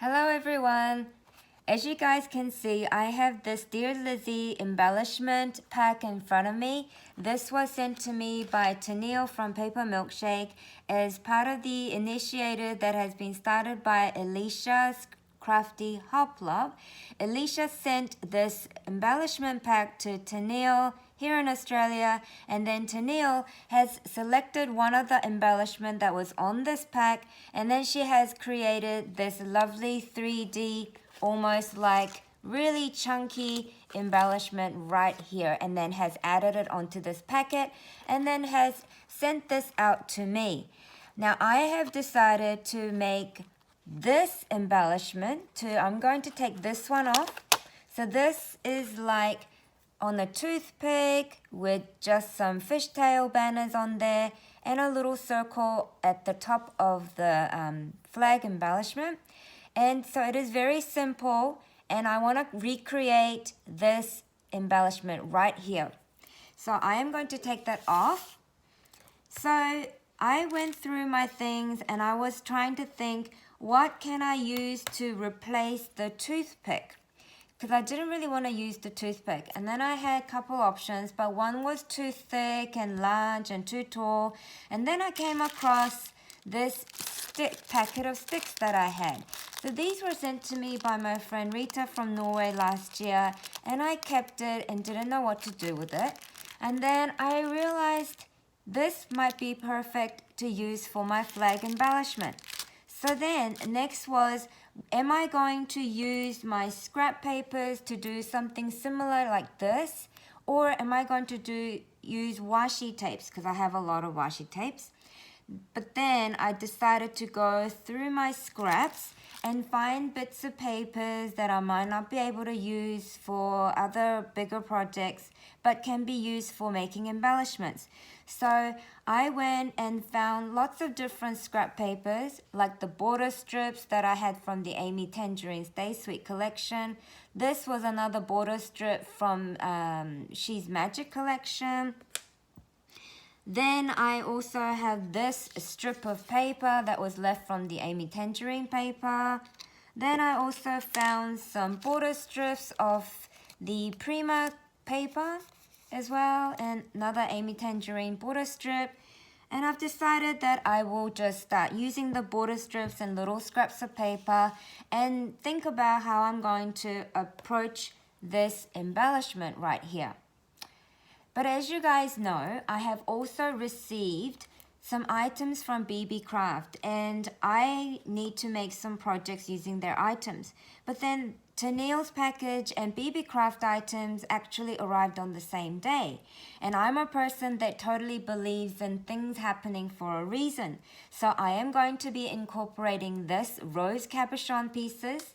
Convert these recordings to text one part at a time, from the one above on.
Hello everyone! As you guys can see, I have this Dear Lizzie embellishment pack in front of me. This was sent to me by Tennille from Paper Milkshake as part of the initiative that has been started by Alicia's Crafty Hoplop. Alicia sent this embellishment pack to Tennille here in Australia, and then Tennille has selected one of the embellishment that was on this pack, and then she has created this lovely 3D, almost like really chunky embellishment right here, and then has added it onto this packet, and then has sent this out to me. Now I have decided to make this embellishment I'm going to take this one off. So this is like on a toothpick with just some fishtail banners on there and a little circle at the top of the flag embellishment. And so it is very simple, and I want to recreate this embellishment right here. So I am going to take that off. So I went through my things and I was trying to think, what can I use to replace the toothpick? Because I didn't really want to use the toothpick. And then I had a couple options, but one was too thick and large and too tall. And then I came across this packet of sticks that I had. So these were sent to me by my friend Rita from Norway last year, and I kept it and didn't know what to do with it. And then I realized this might be perfect to use for my flag embellishment. So then next was, am I going to use my scrap papers to do something similar like this? Or am I going to use washi tapes, because I have a lot of washi tapes. But then I decided to go through my scraps and find bits of papers that I might not be able to use for other bigger projects, but can be used for making embellishments. So I went and found lots of different scrap papers, like the border strips that I had from the Amy Tangerine Stay Sweet collection. This was another border strip from She's Magic collection. Then I also have this strip of paper that was left from the Amy Tangerine paper. Then I also found some border strips of the Prima paper as well, and another Amy Tangerine border strip. And I've decided that I will just start using the border strips and little scraps of paper and think about how I'm going to approach this embellishment right here. But as you guys know, I have also received some items from Beebeecraft, and I need to make some projects using their items. But then Tennille's package and Beebeecraft items actually arrived on the same day. And I'm a person that totally believes in things happening for a reason. So I am going to be incorporating this rose cabochon pieces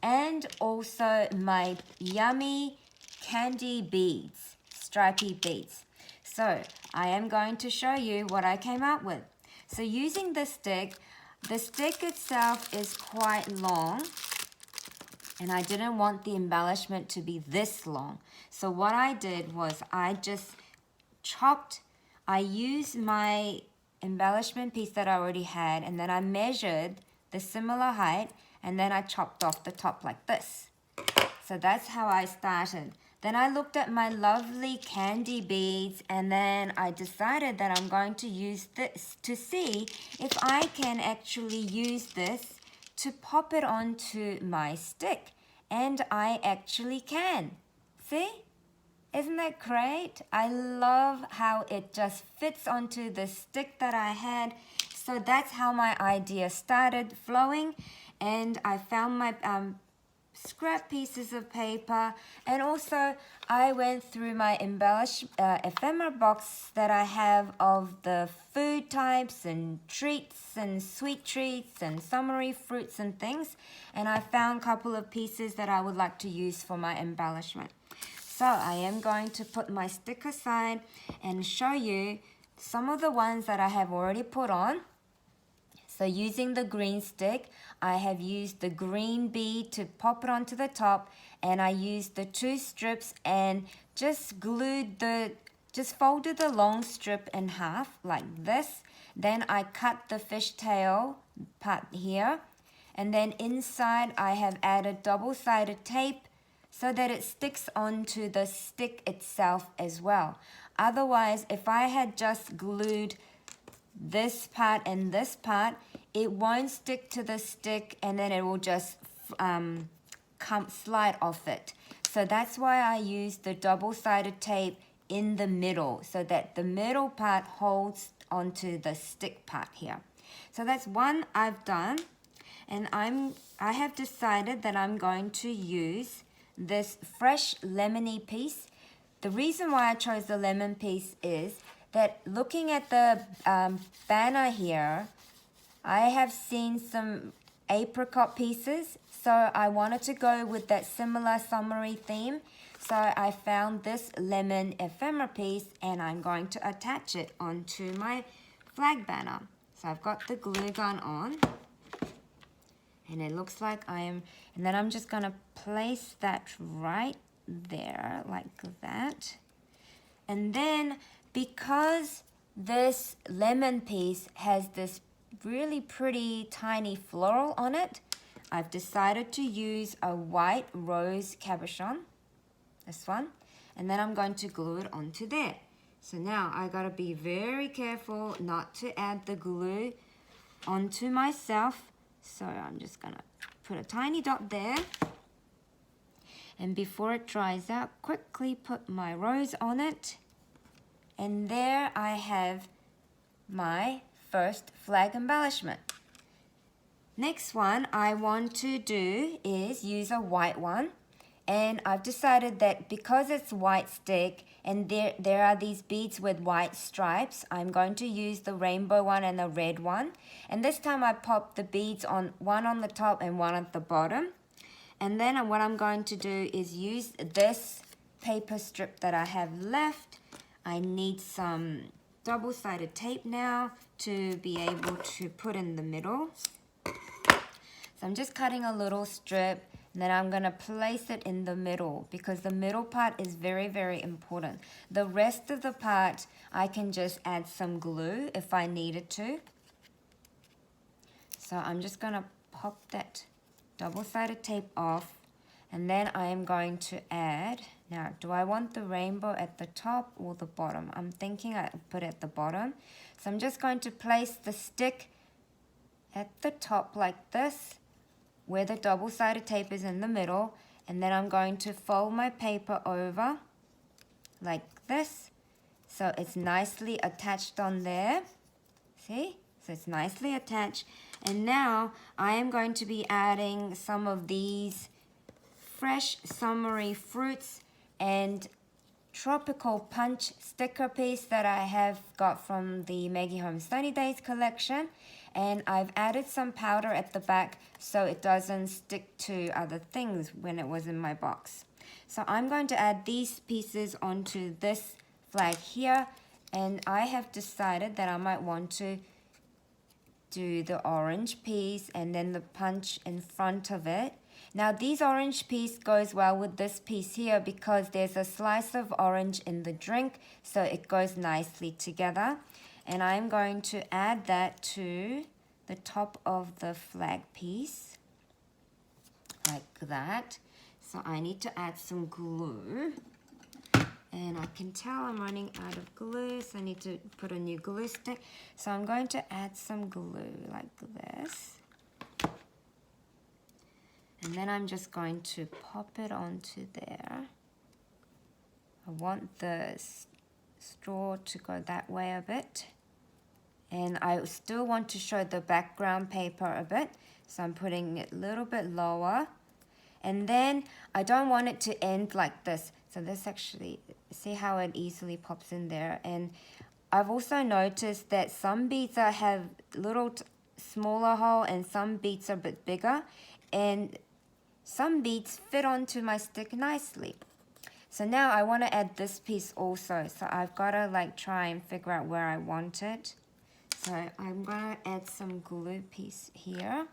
and also my yummy candy beads. Stripy beads. So I am going to show you what I came up with. So using the stick itself is quite long, and I didn't want the embellishment to be this long. So what I did was I used my embellishment piece that I already had, and then I measured the similar height, and then I chopped off the top like this. So that's how I started. Then I looked at my lovely candy beads, and then I decided that I'm going to use this to see if I can actually use this to pop it onto my stick. And I actually can. See? Isn't that great? I love how it just fits onto the stick that I had. So that's how my idea started flowing, and I found my scrap pieces of paper, and also I went through my ephemera box that I have of the food types and treats and sweet treats and summery fruits and things, and I found a couple of pieces that I would like to use for my embellishment. So I am going to put my stick aside and show you some of the ones that I have already put on. So using the green stick, I have used the green bead to pop it onto the top, and I used the two strips and just folded the long strip in half like this. Then I cut the fishtail part here, And then inside I have added double-sided tape so that it sticks onto the stick itself as well. Otherwise, if I had just glued this part and this part, it won't stick to the stick and then it will just slide off it. So that's why I use the double-sided tape in the middle so that the middle part holds onto the stick part here. So that's one I've done, and I have decided that I'm going to use this fresh lemony piece. The reason why I chose the lemon piece is that looking at the banner here, I have seen some apricot pieces, so I wanted to go with that similar summery theme. So I found this lemon ephemera piece and I'm going to attach it onto my flag banner. So I've got the glue gun on and it looks like and then I'm just going to place that right there like that. And then because this lemon piece has this really pretty tiny floral on it, I've decided to use a white rose cabochon, this one, and then I'm going to glue it onto there. So now I gotta be very careful not to add the glue onto myself. So I'm just gonna put a tiny dot there. And before it dries out, quickly put my rose on it. And there I have my first flag embellishment. Next one I want to do is use a white one. And I've decided that because it's white stick and there are these beads with white stripes, I'm going to use the rainbow one and the red one. And this time I popped the beads on one on the top and one at the bottom. And then what I'm going to do is use this paper strip that I have left. I need some double-sided tape now to be able to put in the middle. So I'm just cutting a little strip. And then I'm going to place it in the middle because the middle part is very, very important. The rest of the part, I can just add some glue if I needed to. So I'm just going to pop that double-sided tape off. And then I am going to add, now do I want the rainbow at the top or the bottom? I'm thinking I put it at the bottom. So I'm just going to place the stick at the top like this, where the double-sided tape is in the middle, and then I'm going to fold my paper over like this so it's nicely attached on there. See? So it's nicely attached. And now I am going to be adding some of these fresh summery fruits and tropical punch sticker piece that I have got from the Maggie Home Sunny Days collection. And I've added some powder at the back so it doesn't stick to other things when it was in my box. So I'm going to add these pieces onto this flag here, and I have decided that I might want to do the orange piece and then the punch in front of it. Now these orange piece goes well with this piece here because there's a slice of orange in the drink, so it goes nicely together. And I'm going to add that to the top of the flag piece, like that. So I need to add some glue. And I can tell I'm running out of glue, so I need to put a new glue stick. So I'm going to add some glue like this. And then I'm just going to pop it onto there. I want the straw to go that way a bit. And I still want to show the background paper a bit, so I'm putting it a little bit lower. And then I don't want it to end like this. So this actually, see how it easily pops in there. And I've also noticed that some beads have little smaller hole and some beads are a bit bigger. And some beads fit onto my stick nicely. So now I want to add this piece also. So I've got to like try and figure out where I want it. So I'm going to add some glue piece here.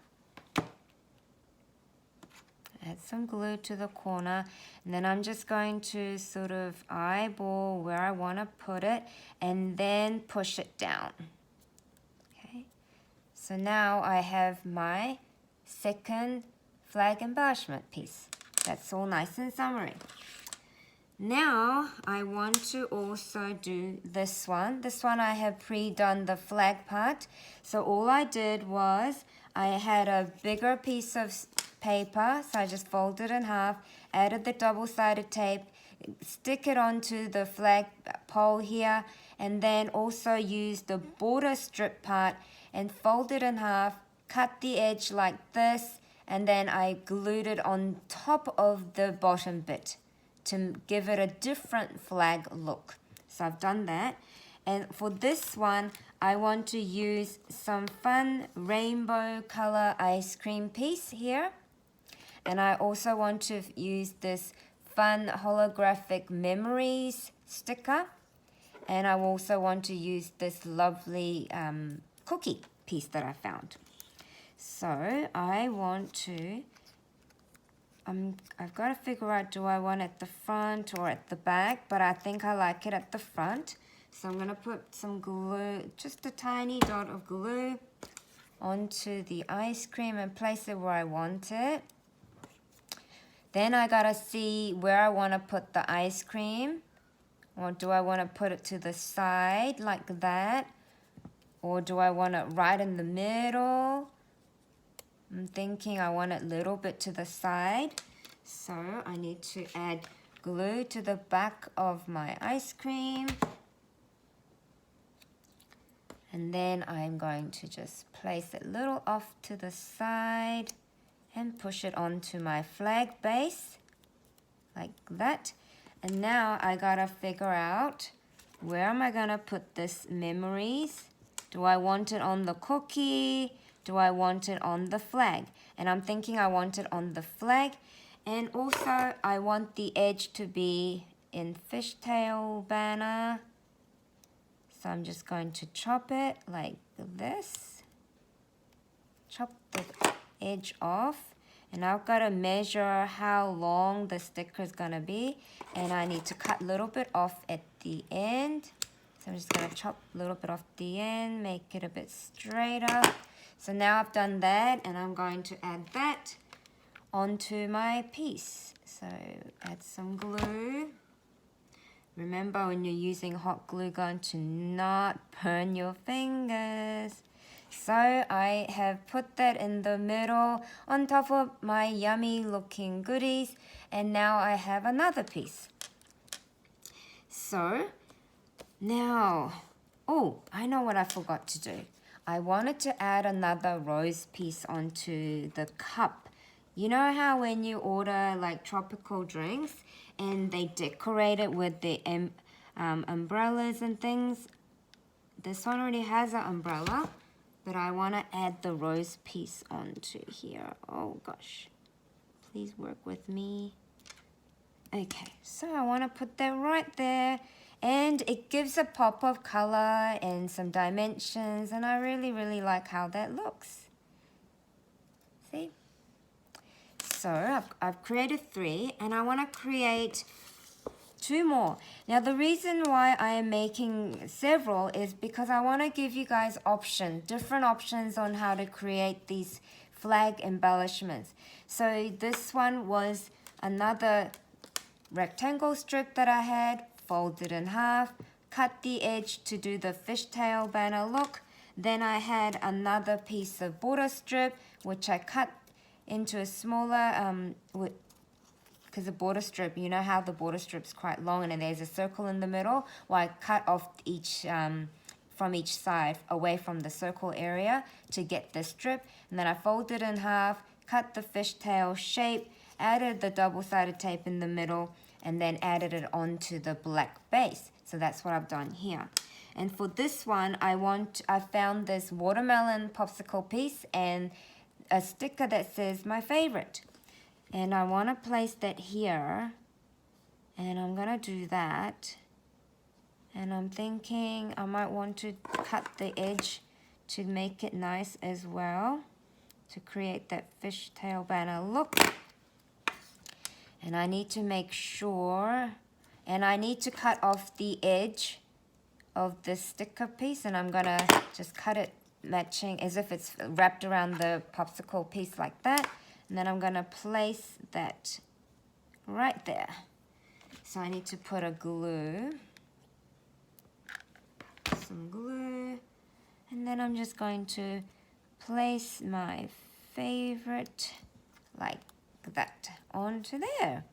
Add some glue to the corner, and then I'm just going to sort of eyeball where I want to put it and then push it down. Okay, so now I have my second flag embellishment piece. That's all nice and summary. Now I want to also do this one. This one I have pre-done the flag part. So all I did was I had a bigger piece of paper, so I just folded in half, added the double-sided tape, stick it onto the flag pole here, and then also use the border strip part and fold it in half, cut the edge like this, and then I glued it on top of the bottom bit to give it a different flag look. So I've done that. And for this one, I want to use some fun rainbow color ice cream piece here. And I also want to use this fun holographic memories sticker. And I also want to use this lovely cookie piece that I found. So I want to, I've got to figure out, do I want it at the front or at the back? But I think I like it at the front. So I'm going to put some glue, just a tiny dot of glue onto the ice cream and place it where I want it. Then I got to see where I want to put the ice cream. Or do I want to put it to the side like that? Or do I want it right in the middle? I'm thinking I want it a little bit to the side. So I need to add glue to the back of my ice cream. And then I'm going to just place it a little off to the side and push it onto my flag base like that. And now I gotta figure out, where am I gonna put this memories? Do I want it on the cookie? Do I want it on the flag? And I'm thinking I want it on the flag. And also I want the edge to be in fishtail banner. So I'm just going to chop it like this. Chop the edge off. And I've got to measure how long the sticker is going to be. And I need to cut a little bit off at the end. So I'm just going to chop a little bit off the end, make it a bit straighter. So now I've done that, and I'm going to add that onto my piece. So add some glue. Remember, when you're using hot glue gun, to not burn your fingers. So I have put that in the middle on top of my yummy looking goodies, and now I have another piece. So now, oh, I know what I forgot to do. I wanted to add another rose piece onto the cup. You know how when you order like tropical drinks and they decorate it with the umbrellas and things? This one already has an umbrella, but I want to add the rose piece onto here. Oh gosh, please work with me. Okay, so I want to put that right there, and it gives a pop of color and some dimensions, and I really like how that looks. See? So I've created 3, and I want to create 2 more. Now the reason why I am making several is because I want to give you guys different options on how to create these flag embellishments. So this one was another rectangle strip that I had, folded in half, cut the edge to do the fishtail banner look. Then I had another piece of border strip, which I cut into a smaller, because the border strip, you know how the border strip's quite long and then there's a circle in the middle? Well, I cut off each, from each side away from the circle area to get the strip. And then I folded in half, cut the fishtail shape, added the double-sided tape in the middle, and then added it onto the black base. So that's what I've done here. And for this one, I found this watermelon popsicle piece and a sticker that says my favorite. And I want to place that here. And I'm going to do that. And I'm thinking I might want to cut the edge to make it nice as well, to create that fishtail banner look. And I need to make sure, and I need to cut off the edge of this sticker piece, and I'm gonna just cut it matching as if it's wrapped around the popsicle piece like that. And then I'm going to place that right there. So I need to put a glue, some glue, and then I'm just going to place my favorite like that onto there.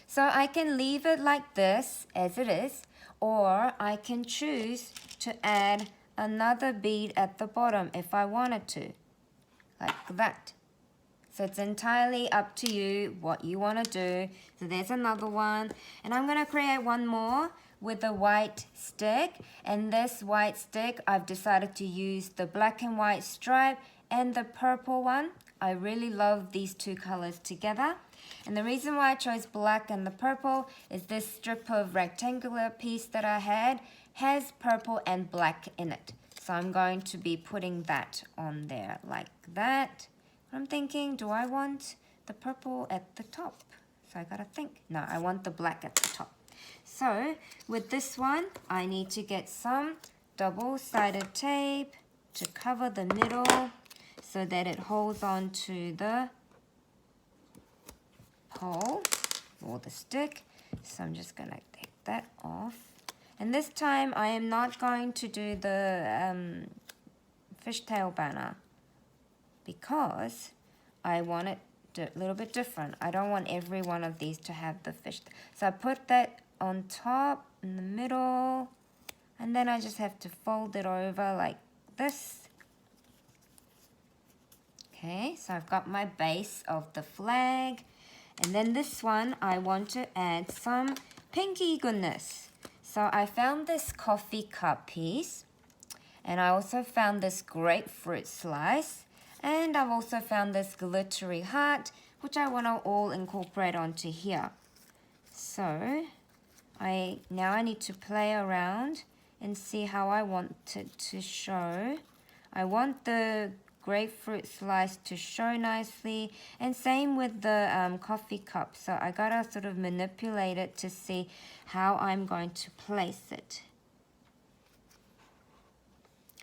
So I can leave it like this as it is, or I can choose to add another bead at the bottom if I wanted to, like that. So it's entirely up to you what you want to do. So there's another one. And I'm going to create one more with a white stick. And this white stick, I've decided to use the black and white stripe and the purple one. I really love these two colors together. And the reason why I chose black and the purple is this strip of rectangular piece that I had has purple and black in it. So I'm going to be putting that on there like that. I'm thinking, do I want the purple at the top? So I gotta think. No, I want the black at the top. So with this one, I need to get some double-sided tape to cover the middle so that it holds on to the pole or the stick. So I'm just gonna take that off. And this time I am not going to do the fishtail banner, because I want it a little bit different. I don't want every one of these to have the fish. So I put that on top, in the middle, and then I just have to fold it over like this. Okay, so I've got my base of the flag. And then this one, I want to add some pinky goodness. So I found this coffee cup piece, and I also found this grapefruit slice. And I've also found this glittery heart, which I want to all incorporate onto here. So now I need to play around and see how I want it to show. I want the grapefruit slice to show nicely, and same with the coffee cup. So I gotta sort of manipulate it to see how I'm going to place it.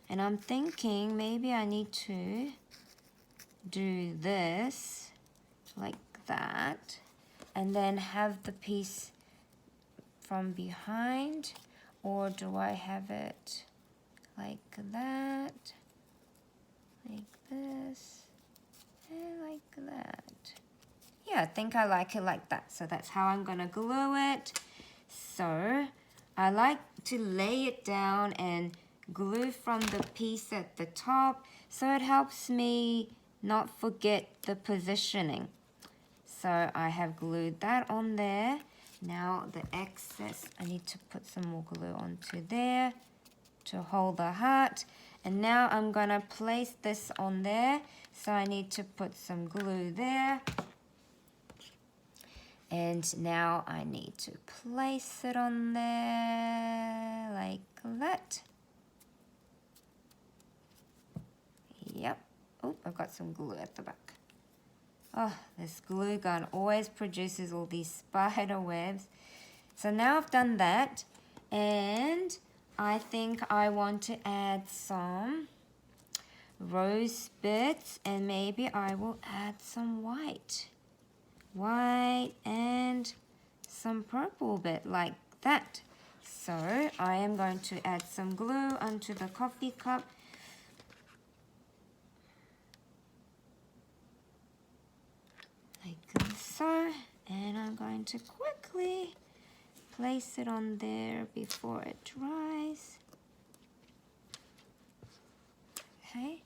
And I'm thinking maybe I need to do this like that, and then have the piece from behind, or do I have it like that, like this, and like that? Yeah, I think I like it like that. So that's how I'm gonna glue it. So I like to lay it down and glue from the piece at the top, so it helps me not forget the positioning. So I have glued that on there. Now the excess, I need to put some more glue onto there to hold the heart. And now I'm gonna place this on there. So I need to put some glue there. And now I need to place it on there like that. Yep. Oh, I've got some glue at the back. Oh, this glue gun always produces all these spider webs. So now I've done that, and I think I want to add some rose bits, and maybe I will add some white. White and some purple bit like that. So I am going to add some glue onto the coffee cup. Like so, and I'm going to quickly place it on there before it dries. Okay,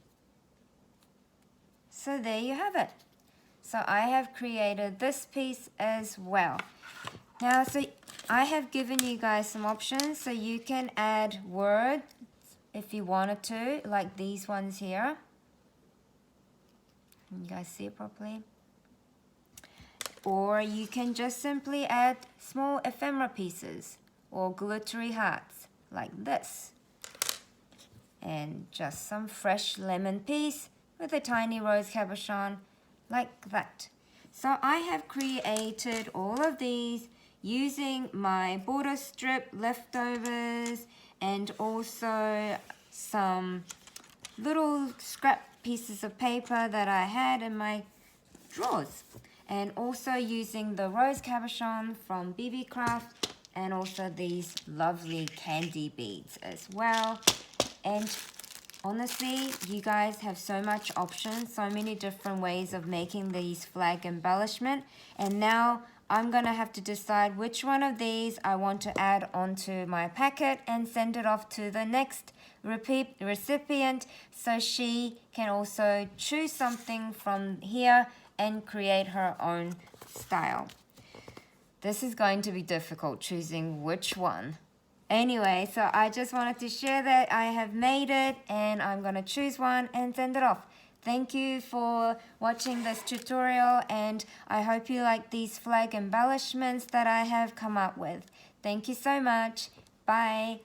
so there you have it. So I have created this piece as well. Now, so I have given you guys some options, so you can add words if you wanted to, like these ones here. Can you guys see it properly? Or you can just simply add small ephemera pieces or glittery hearts like this. And just some fresh lemon piece with a tiny rose cabochon like that. So I have created all of these using my border strip leftovers and also some little scrap pieces of paper that I had in my drawers. And also using the rose cabochon from Beebeecraft, and also these lovely candy beads as well. And honestly, you guys have so much options, so many different ways of making these flag embellishment. And now I'm gonna have to decide which one of these I want to add onto my packet and send it off to the next recipient, so she can also choose something from here and create her own style. This is going to be difficult choosing which one. Anyway, so I just wanted to share that I have made it, and I'm going to choose one and send it off. Thank you for watching this tutorial, and I hope you like these flag embellishments that I have come up with. Thank you so much. Bye.